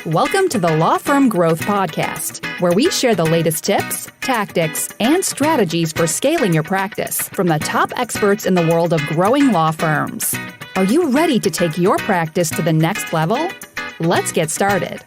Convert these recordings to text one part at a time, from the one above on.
Welcome to the Law Firm Growth Podcast, where we share the latest tips, tactics, and strategies for scaling your practice from the top experts in the world of growing law firms. Are you ready to take your practice to the next level? Let's get started.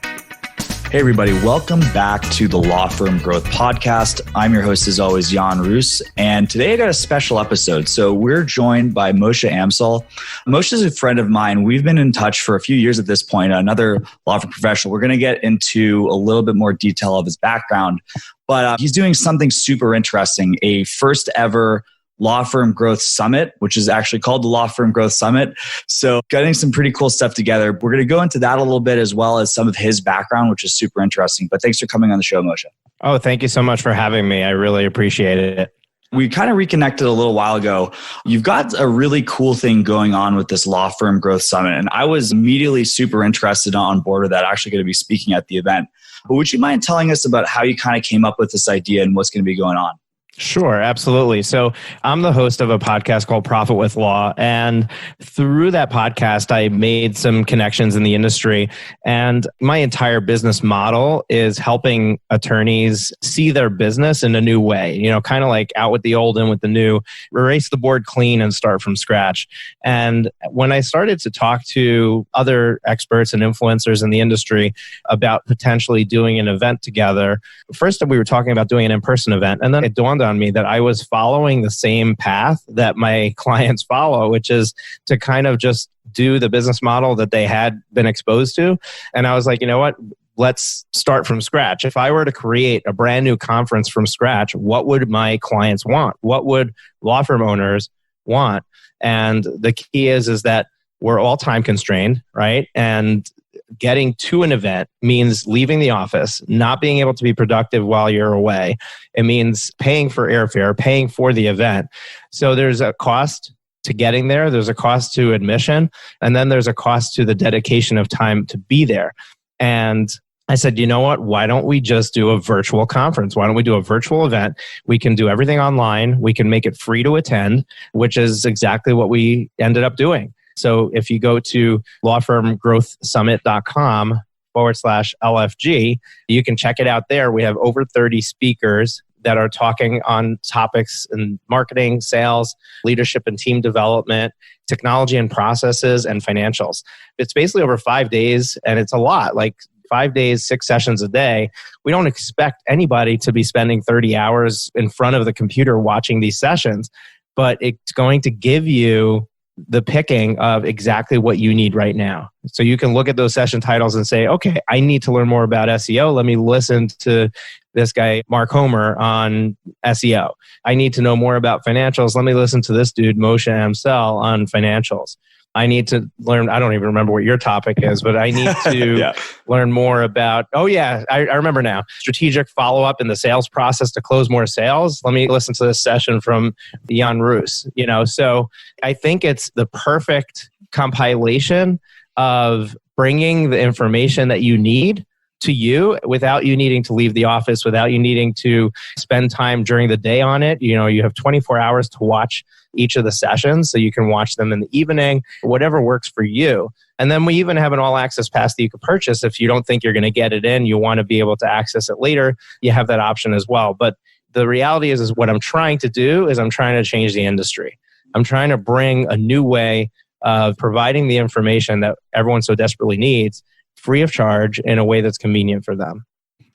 Hey everybody, welcome back to the Law Firm Growth Podcast. I'm your host as always, Jan Roos, and today I got a special episode. So we're joined by Moshe Amsel. Moshe is a friend of mine. We've been in touch for a few years at this point, another law firm professional. We're going to get into a little bit more detail of his background, but he's doing something super interesting, a first ever Law Firm Growth Summit, which is actually called the Law Firm Growth Summit. So getting some pretty cool stuff together. We're going to go into that a little bit as well as some of his background, which is super interesting. But thanks for coming on the show, Moshe. Oh, thank you so much for having me. I really appreciate it. We kind of reconnected a little while ago. You've got a really cool thing going on with this Law Firm Growth Summit. And I was immediately super interested on board with that, actually going to be speaking at the event. But would you mind telling us about how you kind of came up with this idea and what's going to be going on? Sure, absolutely. So I'm the host of a podcast called Profit with Law. And through that podcast, I made some connections in the industry. And my entire business model is helping attorneys see their business in a new way, kind of like out with the old, in with the new, erase the board clean and start from scratch. And when I started to talk to other experts and influencers in the industry about potentially doing an event together, first we were talking about doing an in-person event. And then it dawned on me that I was following the same path that my clients follow, which is to kind of just do the business model that they had been exposed to. And I was like, you know what? Let's start from scratch. If I were to create a brand new conference from scratch, what would my clients want? What would law firm owners want? And the key is that we're all time constrained, right? And getting to an event means leaving the office, not being able to be productive while you're away. It means paying for airfare, paying for the event. So there's a cost to getting there. There's a cost to admission. And then there's a cost to the dedication of time to be there. And I said, you know what? Why don't we just do a virtual conference? Why don't we do a virtual event? We can do everything online. We can make it free to attend, which is exactly what we ended up doing. So if you go to lawfirmgrowthsummit.com/LFG, you can check it out there. We have over 30 speakers that are talking on topics in marketing, sales, leadership and team development, technology and processes, and financials. It's basically over 5 days, and it's a lot, like 5 days, 6 sessions a day. We don't expect anybody to be spending 30 hours in front of the computer watching these sessions, but it's going to give you the picking of exactly what you need right now. So you can look at those session titles and say, okay, I need to learn more about SEO. Let me listen to this guy, Mark Homer, on SEO. I need to know more about financials. Let me listen to this dude, Moshe Amsel, on financials. I need to learn, I don't even remember what your topic is, but I need to learn more about, I remember now, strategic follow-up in the sales process to close more sales. Let me listen to this session from Jan Roos. So I think it's the perfect compilation of bringing the information that you need to you without you needing to leave the office, without you needing to spend time during the day on it. You have 24 hours to watch each of the sessions, so you can watch them in the evening, whatever works for you. And then we even have an all-access pass that you can purchase if you don't think you're going to get it in, you want to be able to access it later, you have that option as well. But the reality is what I'm trying to do is I'm trying to change the industry. I'm trying to bring a new way of providing the information that everyone so desperately needs, free of charge, in a way that's convenient for them.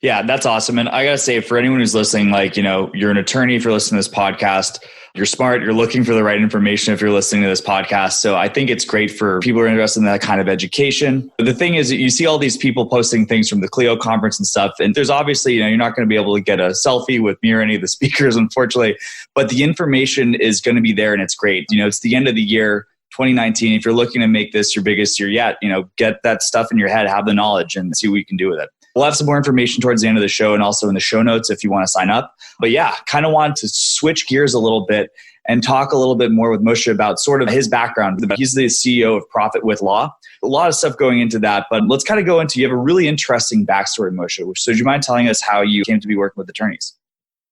Yeah, that's awesome. And I got to say, for anyone who's listening, you're an attorney if you're listening to this podcast, you're smart, you're looking for the right information if you're listening to this podcast. So I think it's great for people who are interested in that kind of education. But the thing is that you see all these people posting things from the Clio conference and stuff. And there's obviously, you're not going to be able to get a selfie with me or any of the speakers, unfortunately. But the information is going to be there and it's great. It's the end of the year, 2019. If you're looking to make this your biggest year yet, get that stuff in your head, have the knowledge and see what you can do with it. We'll have some more information towards the end of the show and also in the show notes if you want to sign up. But yeah, kind of wanted to switch gears a little bit and talk a little bit more with Moshe about sort of his background. He's the CEO of Profit with Law. A lot of stuff going into that, but let's kind of go into, you have a really interesting backstory, Moshe. So do you mind telling us how you came to be working with attorneys?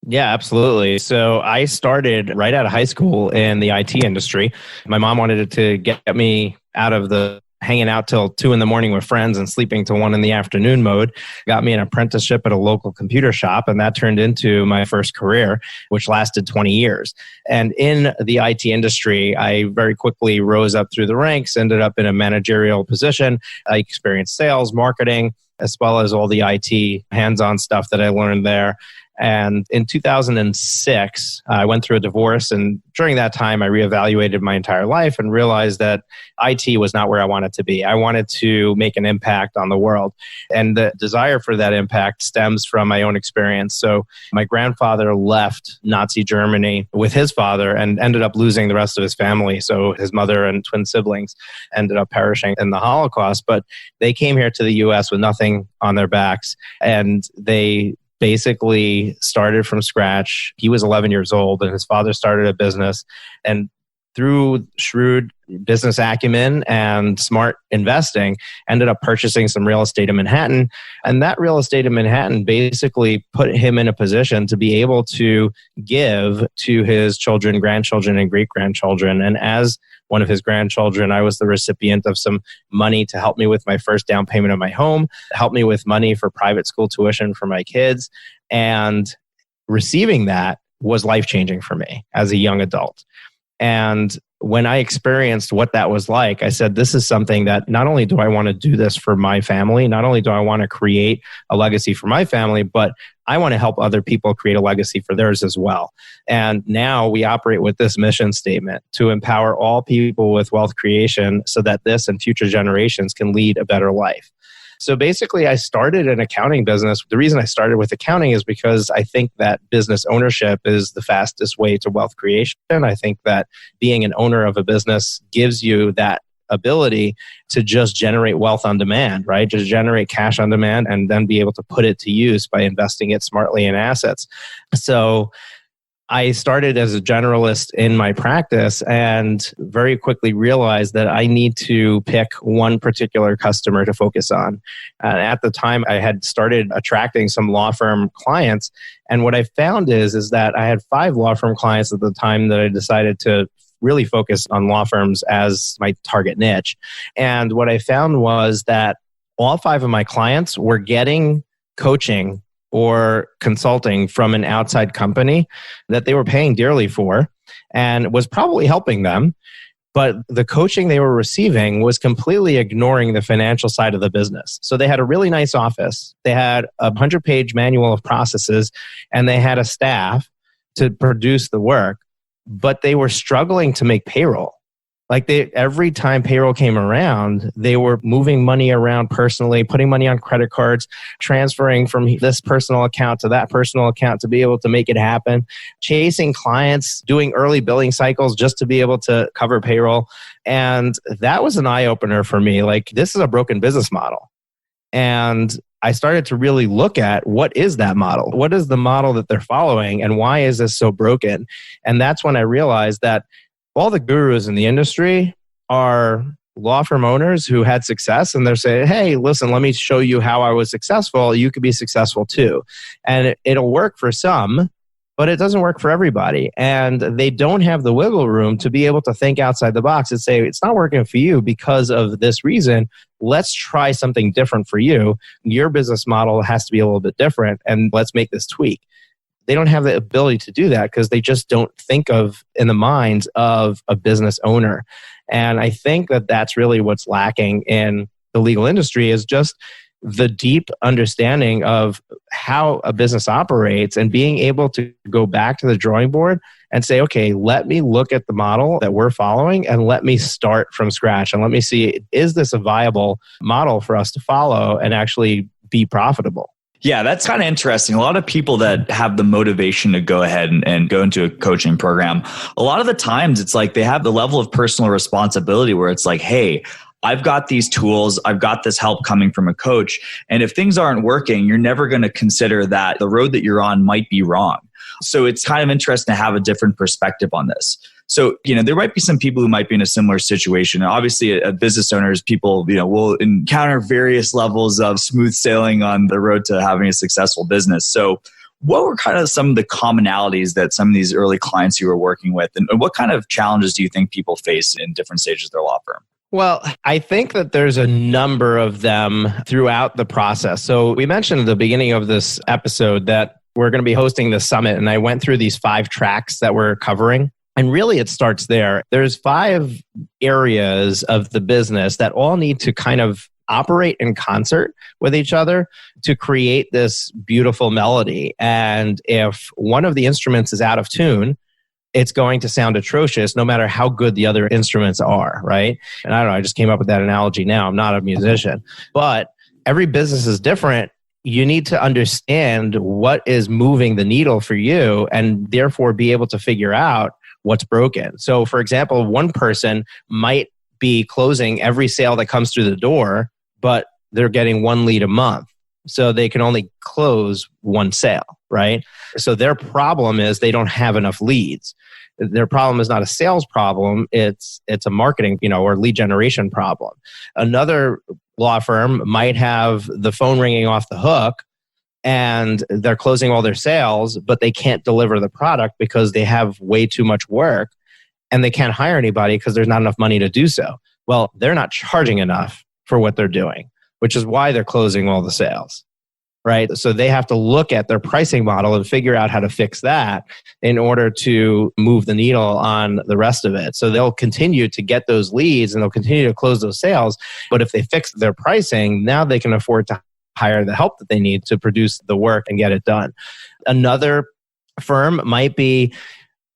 Yeah, absolutely. So I started right out of high school in the IT industry. My mom wanted to get me out of the hanging out till 2 a.m. with friends and sleeping till 1 p.m. mode, got me an apprenticeship at a local computer shop. And that turned into my first career, which lasted 20 years. And in the IT industry, I very quickly rose up through the ranks, ended up in a managerial position. I experienced sales, marketing, as well as all the IT hands-on stuff that I learned there. And in 2006, I went through a divorce. And during that time, I reevaluated my entire life and realized that IT was not where I wanted to be. I wanted to make an impact on the world. And the desire for that impact stems from my own experience. So my grandfather left Nazi Germany with his father and ended up losing the rest of his family. So his mother and twin siblings ended up perishing in the Holocaust. But they came here to the US with nothing on their backs. And they basically started from scratch. He was 11 years old and his father started a business. And through shrewd business acumen and smart investing, ended up purchasing some real estate in Manhattan. And that real estate in Manhattan basically put him in a position to be able to give to his children, grandchildren, and great-grandchildren. And as one of his grandchildren, I was the recipient of some money to help me with my first down payment of my home, help me with money for private school tuition for my kids. And receiving that was life-changing for me as a young adult. And when I experienced what that was like, I said, this is something that not only do I want to do this for my family, not only do I want to create a legacy for my family, but I want to help other people create a legacy for theirs as well. And now we operate with this mission statement to empower all people with wealth creation so that this and future generations can lead a better life. So basically, I started an accounting business. The reason I started with accounting is because I think that business ownership is the fastest way to wealth creation. I think that being an owner of a business gives you that ability to just generate wealth on demand, right? Just generate cash on demand and then be able to put it to use by investing it smartly in assets. So I started as a generalist in my practice and very quickly realized that I need to pick one particular customer to focus on. At the time, I had started attracting some law firm clients. And what I found is that I had 5 law firm clients at the time that I decided to really focus on law firms as my target niche. And what I found was that all 5 of my clients were getting coaching or consulting from an outside company that they were paying dearly for and was probably helping them. But the coaching they were receiving was completely ignoring the financial side of the business. So they had a really nice office. They had a 100-page manual of processes and they had a staff to produce the work, but they were struggling to make payroll. Like every time payroll came around, they were moving money around personally, putting money on credit cards, transferring from this personal account to that personal account to be able to make it happen, chasing clients, doing early billing cycles just to be able to cover payroll. And that was an eye-opener for me. Like, this is a broken business model. And I started to really look at what is that model? What is the model that they're following? And why is this so broken? And that's when I realized that all the gurus in the industry are law firm owners who had success, and they're saying, hey, listen, let me show you how I was successful. You could be successful too. And it'll work for some, but it doesn't work for everybody. And they don't have the wiggle room to be able to think outside the box and say, it's not working for you because of this reason. Let's try something different for you. Your business model has to be a little bit different, and let's make this tweak. They don't have the ability to do that because they just don't think of in the minds of a business owner. And I think that that's really what's lacking in the legal industry is just the deep understanding of how a business operates and being able to go back to the drawing board and say, okay, let me look at the model that we're following and let me start from scratch and let me see, is this a viable model for us to follow and actually be profitable? Yeah, that's kind of interesting. A lot of people that have the motivation to go ahead and go into a coaching program, a lot of the times it's like they have the level of personal responsibility where it's like, hey, I've got these tools, I've got this help coming from a coach. And if things aren't working, you're never going to consider that the road that you're on might be wrong. So it's kind of interesting to have a different perspective on this. So, there might be some people who might be in a similar situation. And obviously, business owners, people, will encounter various levels of smooth sailing on the road to having a successful business. So what were kind of some of the commonalities that some of these early clients you were working with? And what kind of challenges do you think people face in different stages of their law firm? Well, I think that there's a number of them throughout the process. So we mentioned at the beginning of this episode that we're going to be hosting the summit, and I went through these 5 tracks that we're covering. And really, it starts there. There's 5 areas of the business that all need to kind of operate in concert with each other to create this beautiful melody. And if one of the instruments is out of tune, it's going to sound atrocious no matter how good the other instruments are, right? And I don't know, I just came up with that analogy now. I'm not a musician, but every business is different. You need to understand what is moving the needle for you and therefore be able to figure out what's broken. So for example, one person might be closing every sale that comes through the door, but they're getting 1 lead a month. So they can only close 1 sale, right? So their problem is they don't have enough leads. Their problem is not a sales problem. It's a marketing, or lead generation problem. Another law firm might have the phone ringing off the hook and they're closing all their sales, but they can't deliver the product because they have way too much work and they can't hire anybody because there's not enough money to do so. Well, they're not charging enough for what they're doing, which is why they're closing all the sales, right? So they have to look at their pricing model and figure out how to fix that in order to move the needle on the rest of it. So they'll continue to get those leads and they'll continue to close those sales. But if they fix their pricing, now they can afford to hire the help that they need to produce the work and get it done. Another firm might be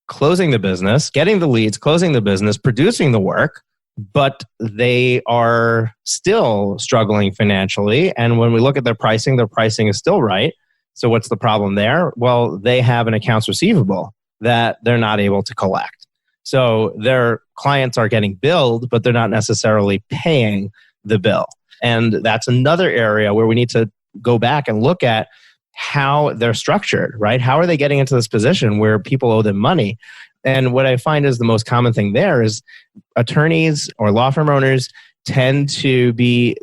closing the business, getting the leads, closing the business, producing the work, but they are still struggling financially. And when we look at their pricing is still right. So what's the problem there? Well, they have an accounts receivable that they're not able to collect. So their clients are getting billed, but they're not necessarily paying the bill. And that's another area where we need to go back and look at how they're structured, right? How are they getting into this position where people owe them money? And what I find is the most common thing there is attorneys or law firm owners tend to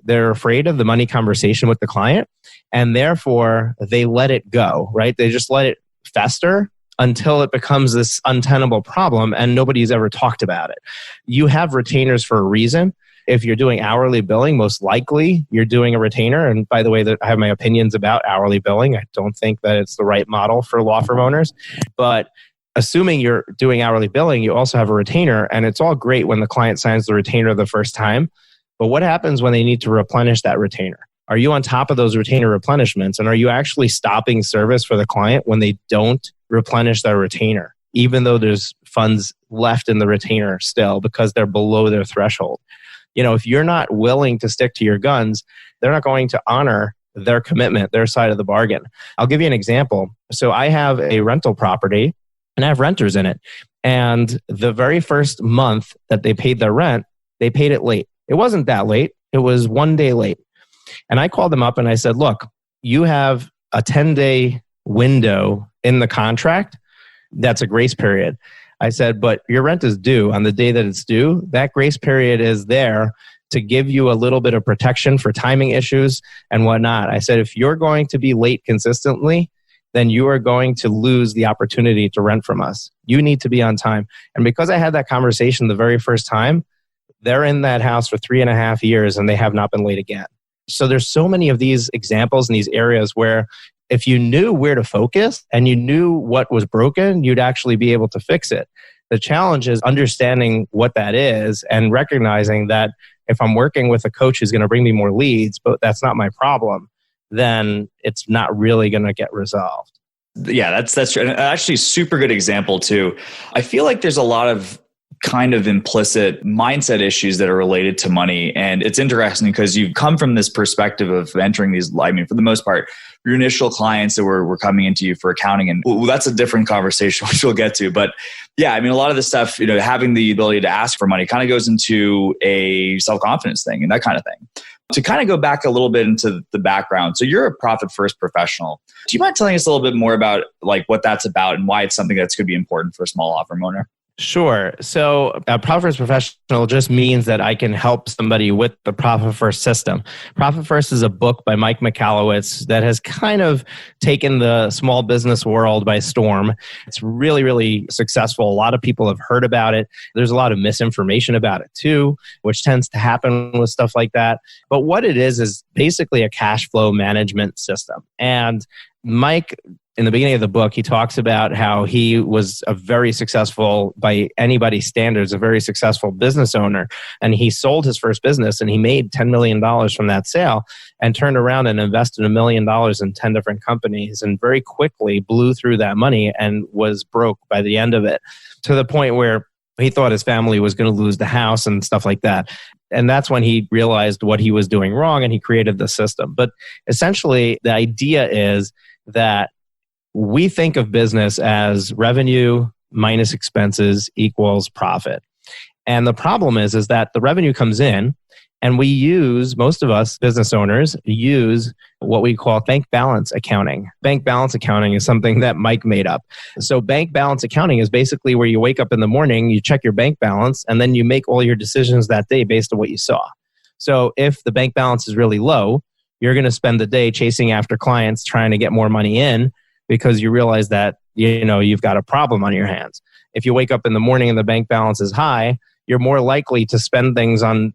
they're afraid of the money conversation with the client, and therefore they let it go, right? They just let it fester until it becomes this untenable problem and nobody's ever talked about it. You have retainers for a reason. If you're doing hourly billing, most likely you're doing a retainer. And by the way, I have my opinions about hourly billing. I don't think that it's the right model for law firm owners. But assuming you're doing hourly billing, you also have a retainer. And it's all great when the client signs the retainer the first time. But what happens when they need to replenish that retainer? Are you on top of those retainer replenishments? And are you actually stopping service for the client when they don't replenish their retainer, even though there's funds left in the retainer still because they're below their threshold? If you're not willing to stick to your guns, they're not going to honor their commitment, their side of the bargain. I'll give you an example. So I have a rental property and I have renters in it. And the very first month that they paid their rent, they paid it late. It wasn't that late. It was 1 day late. And I called them up and I said, look, you have a 10-day window in the contract. That's a grace period. I said, but your rent is due on the day that it's due. That grace period is there to give you a little bit of protection for timing issues and whatnot. I said, if you're going to be late consistently, then you are going to lose the opportunity to rent from us. You need to be on time. And because I had that conversation the very first time, they're in that house for 3.5 years and they have not been late again. So there's so many of these examples in these areas where if you knew where to focus and you knew what was broken, you'd actually be able to fix it. The challenge is understanding what that is and recognizing that if I'm working with a coach who's going to bring me more leads, but that's not my problem, then it's not really going to get resolved. Yeah, that's true. And actually super good example too. I feel like there's a lot of kind of implicit mindset issues that are related to money. And it's interesting because you've come from this perspective of entering these, for the most part, your initial clients that were coming into you for accounting. And that's a different conversation, which we'll get to. But yeah, a lot of the stuff, having the ability to ask for money kind of goes into a self-confidence thing and that kind of thing. To kind of go back a little bit into the background. So you're a profit first professional. Do you mind telling us a little bit more about what that's about and why it's something that's going to be important for a small law firm owner? Sure. So a Profit First professional just means that I can help somebody with the Profit First system. Profit First is a book by Mike Michalowicz that has kind of taken the small business world by storm. It's really, really successful. A lot of people have heard about it. There's a lot of misinformation about it too, which tends to happen with stuff like that. But what it is basically a cash flow management system. And Mike, in the beginning of the book, he talks about how he was a very successful, by anybody's standards, a very successful business owner. And he sold his first business and he made $10 million from that sale and turned around and invested $1 million in 10 different companies and very quickly blew through that money and was broke by the end of it, to the point where he thought his family was going to lose the house and stuff like that. And that's when he realized what he was doing wrong and he created the system. But essentially, the idea is that we think of business as revenue minus expenses equals profit. And the problem is that the revenue comes in and we use, most of us business owners use what we call bank balance accounting. Bank balance accounting is something that Mike made up. So bank balance accounting is basically where you wake up in the morning, you check your bank balance, and then you make all your decisions that day based on what you saw. So if the bank balance is really low, you're going to spend the day chasing after clients trying to get more money in, because you realize that, you've got a problem on your hands. If you wake up in the morning and the bank balance is high, you're more likely to spend things on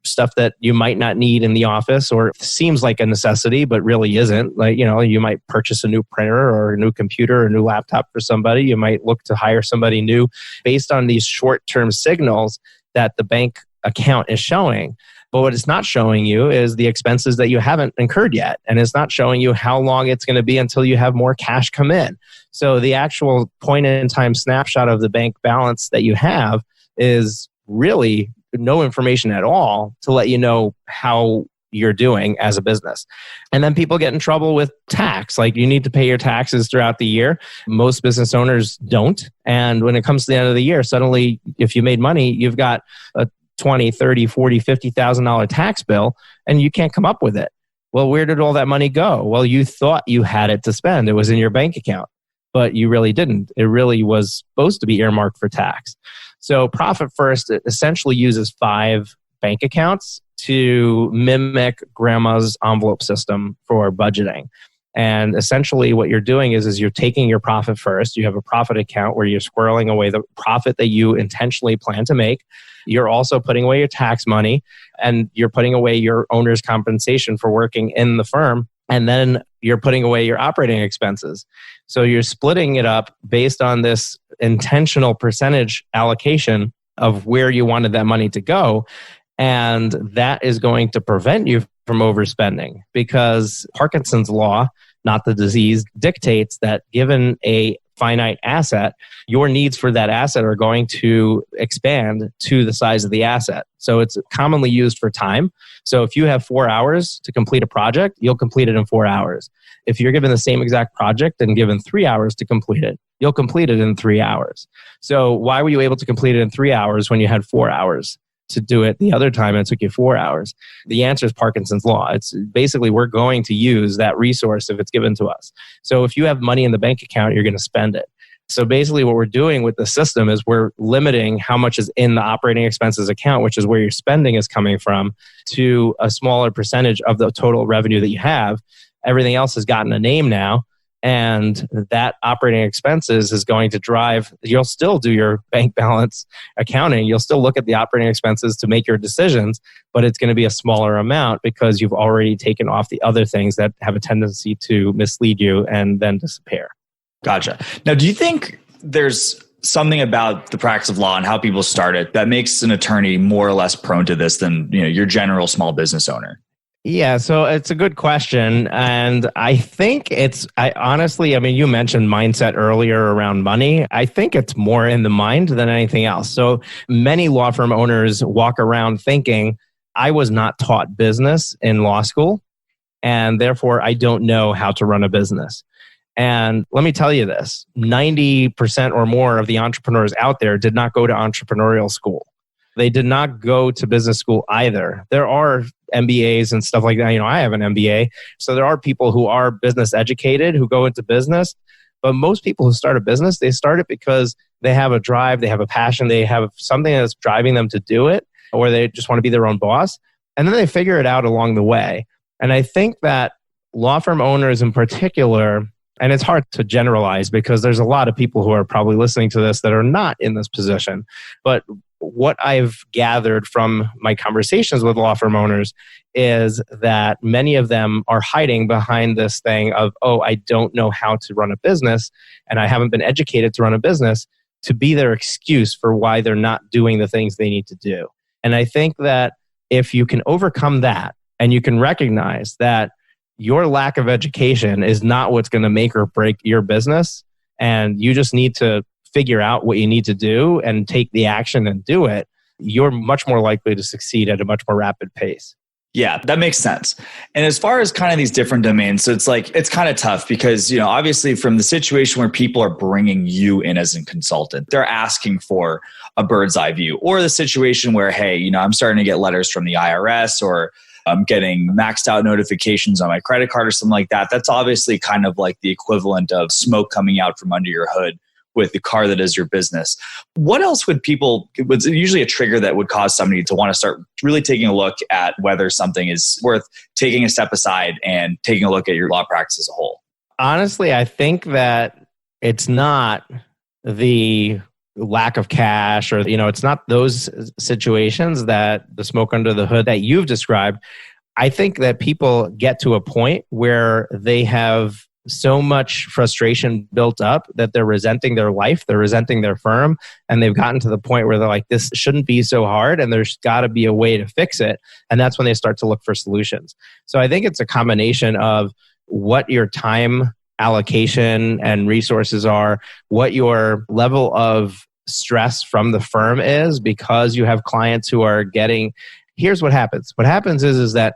stuff that you might not need in the office or seems like a necessity, but really isn't. Like, you might purchase a new printer or a new computer or a new laptop for somebody. You might look to hire somebody new based on these short-term signals that the bank account is showing. But what it's not showing you is the expenses that you haven't incurred yet. And it's not showing you how long it's going to be until you have more cash come in. So the actual point in time snapshot of the bank balance that you have is really no information at all to let you know how you're doing as a business. And then people get in trouble with tax. Like, you need to pay your taxes throughout the year. Most business owners don't. And when it comes to the end of the year, suddenly, if you made money, you've got a $20, $30, $40, $50,000 tax bill, and you can't come up with it. Well, where did all that money go? Well, you thought you had it to spend. It was in your bank account, but you really didn't. It really was supposed to be earmarked for tax. So Profit First essentially uses 5 bank accounts to mimic grandma's envelope system for budgeting. And essentially what you're doing is you're taking your profit first. You have a profit account where you're squirreling away the profit that you intentionally plan to make. You're also putting away your tax money, and you're putting away your owner's compensation for working in the firm. And then you're putting away your operating expenses. So you're splitting it up based on this intentional percentage allocation of where you wanted that money to go. And that is going to prevent you from overspending, because Parkinson's law, not the disease, dictates that given a finite asset, your needs for that asset are going to expand to the size of the asset. So it's commonly used for time. So if you have 4 hours to complete a project, you'll complete it in 4 hours. If you're given the same exact project and given 3 hours to complete it, you'll complete it in 3 hours. So why were you able to complete it in 3 hours when you had 4 hours to do it the other time and it took you 4 hours? The answer is Parkinson's law. It's basically, we're going to use that resource if it's given to us. So if you have money in the bank account, you're going to spend it. So basically what we're doing with the system is we're limiting how much is in the operating expenses account, which is where your spending is coming from, to a smaller percentage of the total revenue that you have. Everything else has gotten a name now. And that operating expenses is going to drive, you'll still do your bank balance accounting. You'll still look at the operating expenses to make your decisions, but it's going to be a smaller amount because you've already taken off the other things that have a tendency to mislead you and then disappear. Gotcha. Now, do you think there's something about the practice of law and how people start it that makes an attorney more or less prone to this than, your general small business owner? Yeah, so it's a good question. And I think honestly, you mentioned mindset earlier around money. I think it's more in the mind than anything else. So many law firm owners walk around thinking, I was not taught business in law school, and therefore I don't know how to run a business. And let me tell you this, 90% or more of the entrepreneurs out there did not go to entrepreneurial school. They did not go to business school either. There are MBAs and stuff like that. I have an MBA. So there are people who are business educated who go into business, But most people who start a business, they start it because they have a drive, they have a passion, they have something that's driving them to do it, or they just want to be their own boss. And then they figure it out along the way. And I think that law firm owners in particular, and it's hard to generalize because there's a lot of people who are probably listening to this that are not in this position. But what I've gathered from my conversations with law firm owners is that many of them are hiding behind this thing of, oh, I don't know how to run a business and I haven't been educated to run a business, to be their excuse for why they're not doing the things they need to do. And I think that if you can overcome that and you can recognize that your lack of education is not what's going to make or break your business, and you just need to figure out what you need to do and take the action and do it, you're much more likely to succeed at a much more rapid pace. Yeah, that makes sense. And as far as kind of these different domains, so it's kind of tough because, obviously from the situation where people are bringing you in as a consultant, they're asking for a bird's eye view, or the situation where, hey, I'm starting to get letters from the IRS, or I'm getting maxed out notifications on my credit card or something like that. That's obviously kind of like the equivalent of smoke coming out from under your hood with the car that is your business. What else was usually a trigger that would cause somebody to want to start really taking a look at whether something is worth taking a step aside and taking a look at your law practice as a whole? Honestly, I think that it's not the lack of cash or, it's not those situations that the smoke under the hood that you've described. I think that people get to a point where they have so much frustration built up that they're resenting their life, they're resenting their firm, and they've gotten to the point where they're like, this shouldn't be so hard and there's got to be a way to fix it. And that's when they start to look for solutions. So I think it's a combination of what your time allocation and resources are, what your level of stress from the firm is, because you have clients who are getting, here's what happens. What happens is that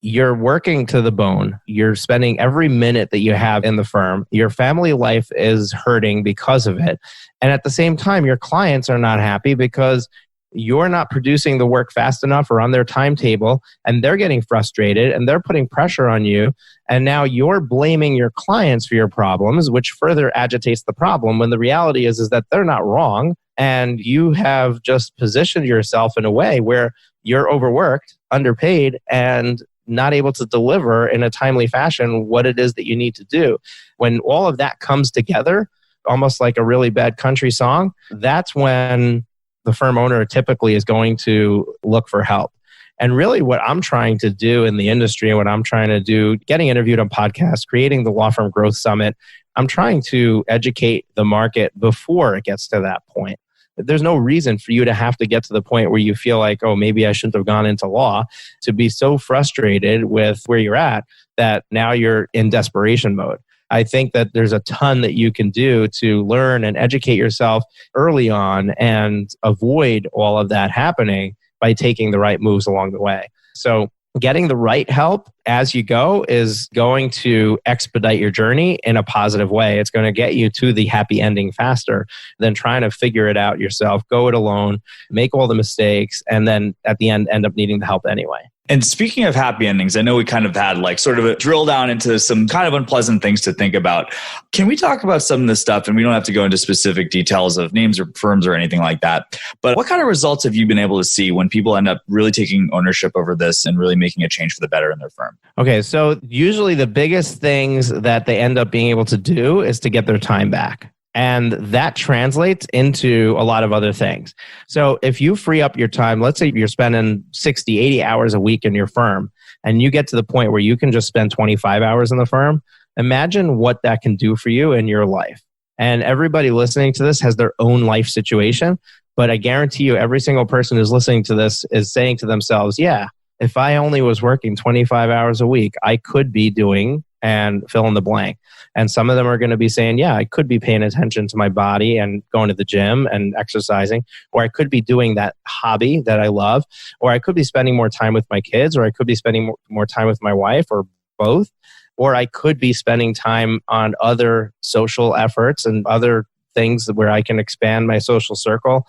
you're working to the bone. You're spending every minute that you have in the firm. Your family life is hurting because of it. And at the same time, your clients are not happy because you're not producing the work fast enough or on their timetable, and they're getting frustrated and they're putting pressure on you. And now you're blaming your clients for your problems, which further agitates the problem, when the reality is that they're not wrong. And you have just positioned yourself in a way where you're overworked, underpaid, and not able to deliver in a timely fashion what it is that you need to do. When all of that comes together, almost like a really bad country song, that's when the firm owner typically is going to look for help. And really what I'm trying to do in the industry and what I'm trying to do, getting interviewed on podcasts, creating the Law Firm Growth Summit, I'm trying to educate the market before it gets to that point. There's no reason for you to have to get to the point where you feel like, oh, maybe I shouldn't have gone into law, to be so frustrated with where you're at that now you're in desperation mode. I think that there's a ton that you can do to learn and educate yourself early on and avoid all of that happening by taking the right moves along the way. So getting the right help as you go is going to expedite your journey in a positive way. It's going to get you to the happy ending faster than trying to figure it out yourself, go it alone, make all the mistakes, and then at the end up needing the help anyway. And speaking of happy endings, I know we kind of had like sort of a drill down into some kind of unpleasant things to think about. Can we talk about some of this stuff? And we don't have to go into specific details of names or firms or anything like that. But what kind of results have you been able to see when people end up really taking ownership over this and really making a change for the better in their firm? Okay, so usually the biggest things that they end up being able to do is to get their time back. And that translates into a lot of other things. So if you free up your time, let's say you're spending 60, 80 hours a week in your firm, and you get to the point where you can just spend 25 hours in the firm, imagine what that can do for you in your life. And everybody listening to this has their own life situation, but I guarantee you every single person who's listening to this is saying to themselves, yeah, if I only was working 25 hours a week, I could be doing and fill in the blank. And some of them are going to be saying, yeah, I could be paying attention to my body and going to the gym and exercising, or I could be doing that hobby that I love, or I could be spending more time with my kids, or I could be spending more time with my wife, or both, or I could be spending time on other social efforts and other things where I can expand my social circle.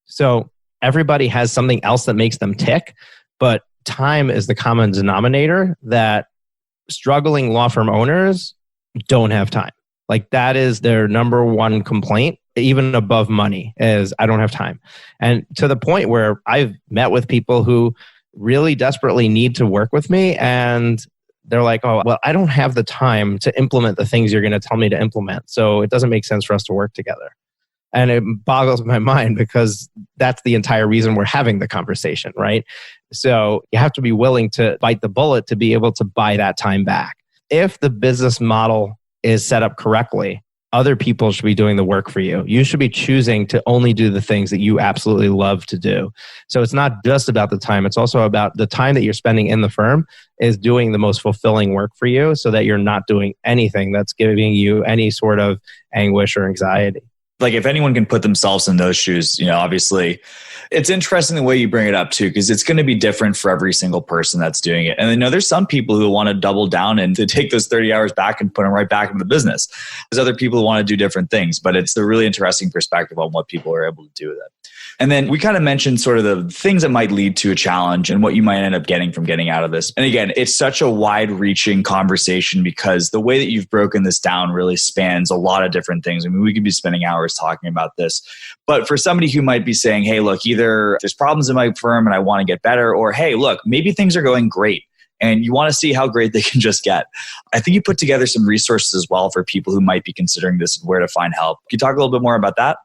So everybody has something else that makes them tick, but time is the common denominator that struggling law firm owners don't have time. Like that is their number one complaint, even above money, is I don't have time. And to the point where I've met with people who really desperately need to work with me, and they're like, oh, well, I don't have the time to implement the things you're going to tell me to implement. So it doesn't make sense for us to work together. And it boggles my mind because that's the entire reason we're having the conversation, right? So you have to be willing to bite the bullet to be able to buy that time back. If the business model is set up correctly, other people should be doing the work for you. You should be choosing to only do the things that you absolutely love to do. So it's not just about the time. It's also about the time that you're spending in the firm is doing the most fulfilling work for you so that you're not doing anything that's giving you any sort of anguish or anxiety. Like if anyone can put themselves in those shoes, obviously it's interesting the way you bring it up too, because it's going to be different for every single person that's doing it. And there's some people who want to double down and to take those 30 hours back and put them right back into the business. There's other people who want to do different things, but it's a really interesting perspective on what people are able to do with it. And then we kind of mentioned sort of the things that might lead to a challenge and what you might end up getting from getting out of this. And again, it's such a wide reaching conversation because the way that you've broken this down really spans a lot of different things. I mean, we could be spending hours talking about this, but for somebody who might be saying, hey, look, either there's problems in my firm and I want to get better, or hey, look, maybe things are going great and you want to see how great they can just get. I think you put together some resources as well for people who might be considering this and where to find help. Can you talk a little bit more about that?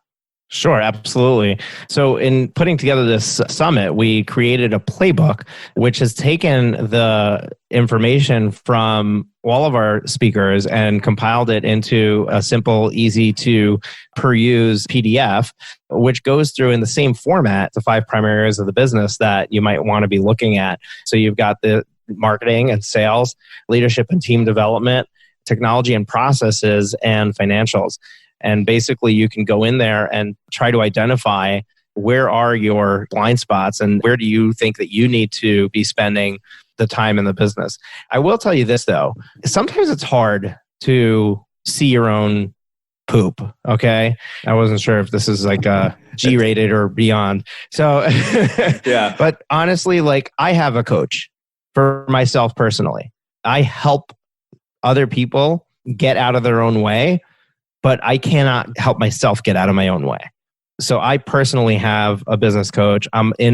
Sure, absolutely. So in putting together this summit, we created a playbook, which has taken the information from all of our speakers and compiled it into a simple, easy to peruse PDF, which goes through in the same format the 5 primary areas of the business that you might want to be looking at. So you've got the marketing and sales, leadership and team development, technology and processes, and financials. And basically, you can go in there and try to identify where are your blind spots and where do you think that you need to be spending the time in the business. I will tell you this, though. Sometimes it's hard to see your own poop, okay? I wasn't sure if this is like a G-rated or beyond. So, yeah. But honestly, like I have a coach for myself personally. I help other people get out of their own way, but I cannot help myself get out of my own way. So I personally have a business coach. I'm in a